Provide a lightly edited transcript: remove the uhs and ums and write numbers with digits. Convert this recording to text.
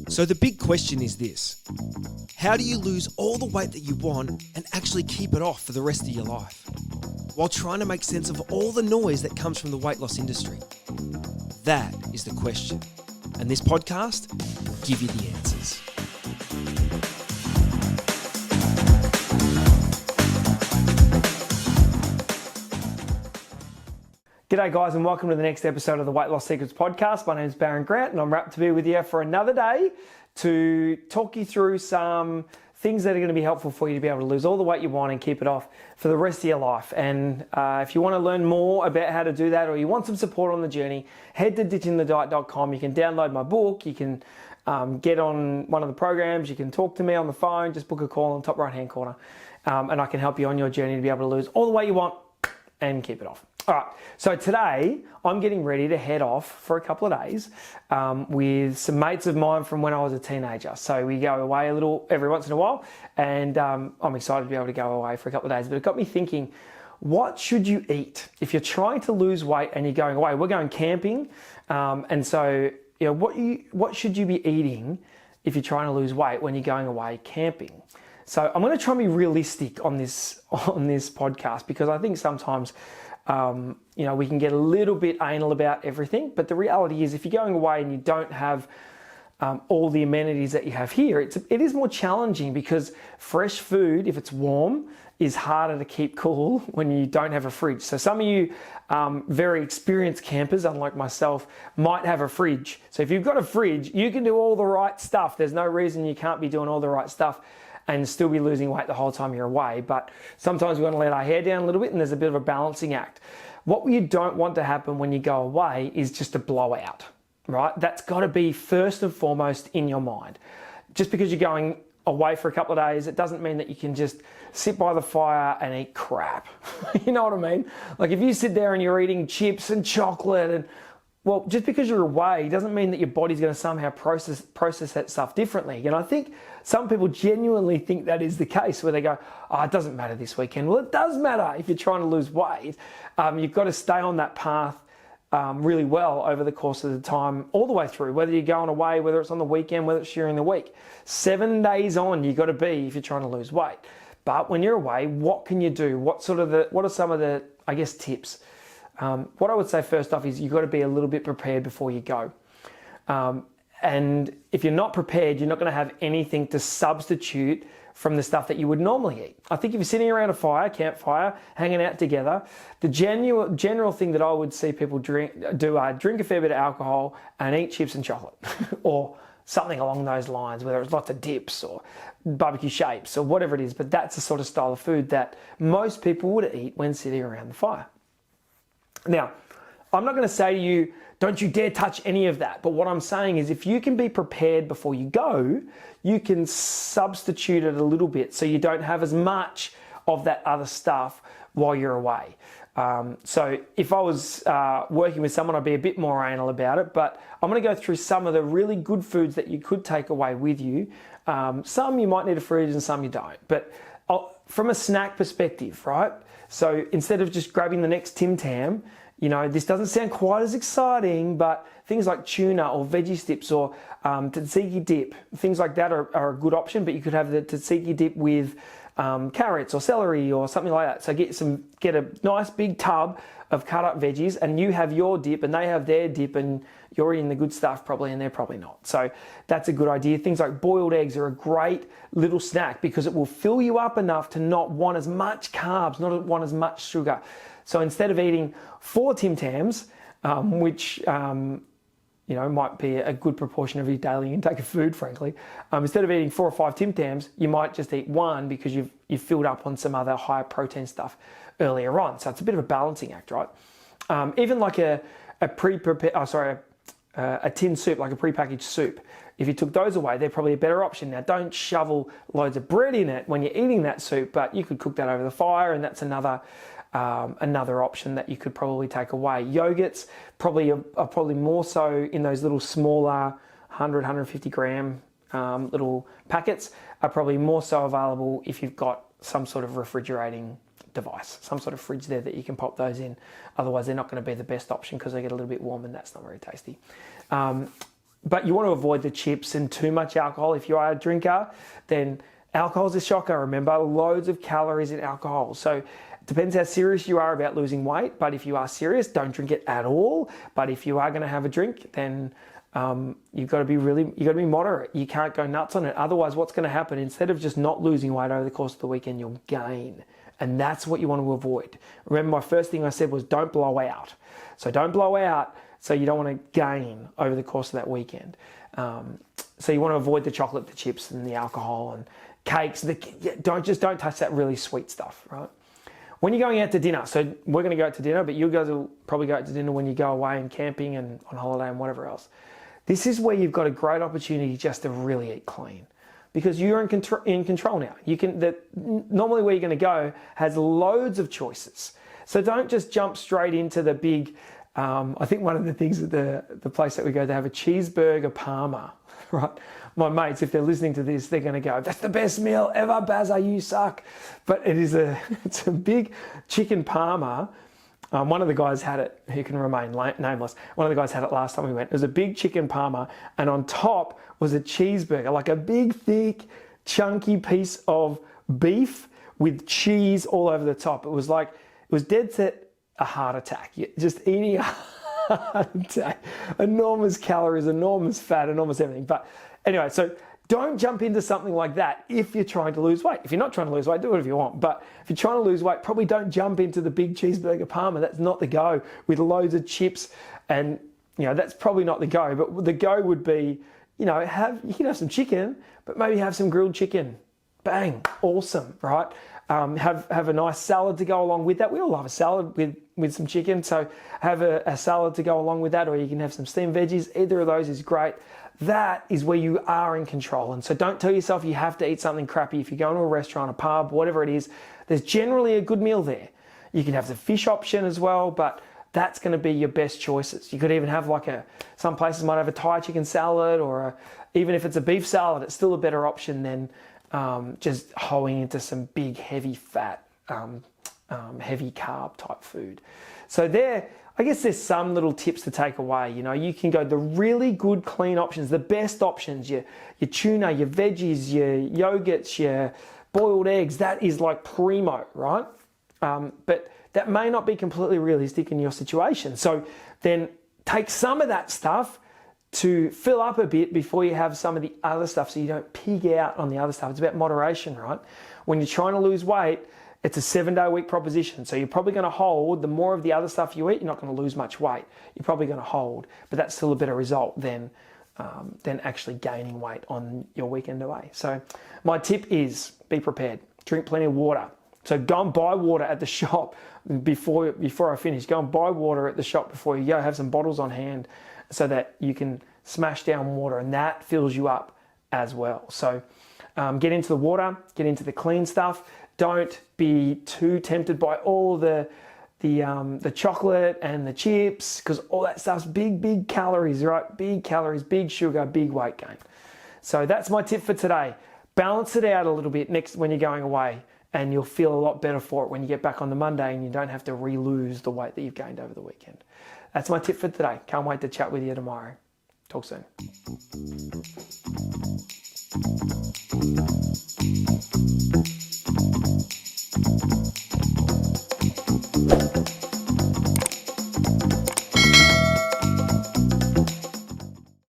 So the big question is this: how do you lose all the weight that you want and actually keep it off for the rest of your life, while trying to make sense of all the noise that comes from the weight loss industry? That is the question, and this podcast will give you the answers. G'day guys, and welcome to the next episode of the Weight Loss Secrets podcast. My name is Baron Grant and I'm wrapped to be with you for another day to talk you through some things that are going to be helpful for you to be able to lose all the weight you want and keep it off for the rest of your life. And if you want to learn more about how to do that, or you want some support on the journey, head to ditchingthediet.com. You can download my book, you can get on one of the programs, you can talk to me on the phone, just book a call on the top right hand corner, and I can help you on your journey to be able to lose all the weight you want and keep it off. All right, so today I'm getting ready to head off for a couple of days with some mates of mine from when I was a teenager. So we go away a little every once in a while, and I'm excited to be able to go away for a couple of days. But it got me thinking, what should you eat if you're trying to lose weight and you're going away? We're going camping, and so you know what should you be eating if you're trying to lose weight when you're going away camping? So I'm going to try and be realistic on this podcast, because I think sometimes we can get a little bit anal about everything, but the reality is if you're going away and you don't have all the amenities that you have here, it is more challenging, because fresh food, if it's warm, is harder to keep cool when you don't have a fridge. So some of you very experienced campers, unlike myself, might have a fridge. So if you've got a fridge, you can do all the right stuff. There's no reason you can't be doing all the right stuff and still be losing weight the whole time you're away. But sometimes we want to let our hair down a little bit, and there's a bit of a balancing act. What you don't want to happen when you go away is just a blowout, right? That's got to be first and foremost in your mind. Just because you're going away for a couple of days, it doesn't mean that you can just sit by the fire and eat crap. You know what I mean? Like if you sit there and you're eating chips and chocolate and, well, just because you're away doesn't mean that your body's going to somehow process that stuff differently. And I think some people genuinely think that is the case, where they go, oh, it doesn't matter this weekend. Well, it does matter if you're trying to lose weight. You've got to stay on that path really well over the course of the time, all the way through, whether you're going away, whether it's on the weekend, whether it's during the week. 7 days on, you've got to be if you're trying to lose weight. But when you're away, what can you do? What are some of the, tips? What I would say first off is you've got to be a little bit prepared before you go. And if you're not prepared, you're not going to have anything to substitute from the stuff that you would normally eat. I think if you're sitting around a campfire, hanging out together, the general thing that I would see people drink a fair bit of alcohol and eat chips and chocolate or something along those lines, whether it's lots of dips or barbecue shapes or whatever it is. But that's the sort of style of food that most people would eat when sitting around the fire. Now, I'm not going to say to you, don't you dare touch any of that. But what I'm saying is if you can be prepared before you go, you can substitute it a little bit so you don't have as much of that other stuff while you're away. So if I was working with someone, I'd be a bit more anal about it. But I'm going to go through some of the really good foods that you could take away with you. Some you might need a fridge and some you don't. But from a snack perspective, right? So instead of just grabbing the next Tim Tam, this doesn't sound quite as exciting, but things like tuna or veggie sticks or tzatziki dip, things like that are a good option. But you could have the tzatziki dip with carrots or celery or something like that. So get a nice big tub of cut up veggies, and you have your dip and they have their dip, and you're eating the good stuff probably and they're probably not. So that's a good idea. Things like boiled eggs are a great little snack because it will fill you up enough to not want as much carbs, not want as much sugar. So instead of eating 4 Tim Tams, which might be a good proportion of your daily intake of food, frankly, instead of eating 4 or 5 Tim Tams, you might just eat 1 because you've filled up on some other higher protein stuff earlier on. So it's a bit of a balancing act, right? Even like a tin soup, like a prepackaged soup. If you took those away, they're probably a better option. Now, don't shovel loads of bread in it when you're eating that soup, but you could cook that over the fire, and that's another option that you could probably take away. Yogurts are probably more so in those little smaller 100, 150 gram little packets, are probably more so available if you've got some sort of refrigerating device, some sort of fridge there that you can pop those in. Otherwise, they're not going to be the best option because they get a little bit warm and that's not very tasty. But you want to avoid the chips and too much alcohol. If you are a drinker, then alcohol's a shocker. Remember, loads of calories in alcohol. So it depends how serious you are about losing weight. But if you are serious, don't drink it at all. But if you are going to have a drink, then you've got to be moderate. You can't go nuts on it. Otherwise, what's going to happen? Instead of just not losing weight over the course of the weekend, you'll gain. And that's what you want to avoid. Remember, my first thing I said was don't blow out. So don't blow out. So you don't want to gain over the course of that weekend. So you want to avoid the chocolate, the chips, and the alcohol and cakes. Don't touch that really sweet stuff, right? When you're going out to dinner, so we're going to go out to dinner, but you guys will probably go out to dinner when you go away and camping and on holiday and whatever else. This is where you've got a great opportunity just to really eat clean, because you're in control now. Normally where you're going to go has loads of choices. So don't just jump straight into the big. I think one of the things at the place that we go, they have a cheeseburger parma, right? My mates, if they're listening to this, they're going to go, "That's the best meal ever, Bazza, you suck." But it's a big chicken parma. One of the guys had it, who can remain nameless. One of the guys had it last time we went. It was a big chicken parma, and on top was a cheeseburger, like a big, thick, chunky piece of beef with cheese all over the top. It was dead set a heart attack. You're just eating a heart attack. Enormous calories, enormous fat, enormous everything. But anyway, so don't jump into something like that if you're trying to lose weight. If you're not trying to lose weight, do whatever you want. But if you're trying to lose weight, probably don't jump into the big cheeseburger parma. That's not the go, with loads of chips. And, that's probably not the go. But the go would be, you can have some chicken, but maybe have some grilled chicken. Bang, awesome, right? Have a nice salad to go along with that. We all love a salad with some chicken, so have a salad to go along with that, or you can have some steamed veggies. Either of those is great. That is where you are in control. And so don't tell yourself you have to eat something crappy. If you go to a restaurant, a pub, whatever it is, there's generally a good meal there. You can have the fish option as well, but that's going to be your best choices. You could even have some places might have a Thai chicken salad, or even if it's a beef salad, it's still a better option than just hoeing into some big, heavy fat, heavy carb type food. So I guess there's some little tips to take away. You can go the really good, clean options, the best options, your tuna, your veggies, your yogurts, your boiled eggs. That is like primo, right? But that may not be completely realistic in your situation. So then take some of that stuff to fill up a bit before you have some of the other stuff, so you don't pig out on the other stuff. It's about moderation, right? When you're trying to lose weight, it's a 7-day-a-week proposition. So you're probably going to hold. The more of the other stuff you eat, you're not going to lose much weight. You're probably going to hold, but that's still a better result than actually gaining weight on your weekend away. So my tip is be prepared. Drink plenty of water. So go and buy water at the shop before I finish. Go and buy water at the shop before you go. Have some bottles on hand so that you can smash down water, and that fills you up as well. So get into the water, get into the clean stuff. Don't be too tempted by all the chocolate and the chips, because all that stuff's big calories, right? Big calories, big sugar, big weight gain. So that's my tip for today. Balance it out a little bit when you're going away, and you'll feel a lot better for it when you get back on the Monday and you don't have to re-lose the weight that you've gained over the weekend. That's my tip for today. Can't wait to chat with you tomorrow. Talk soon.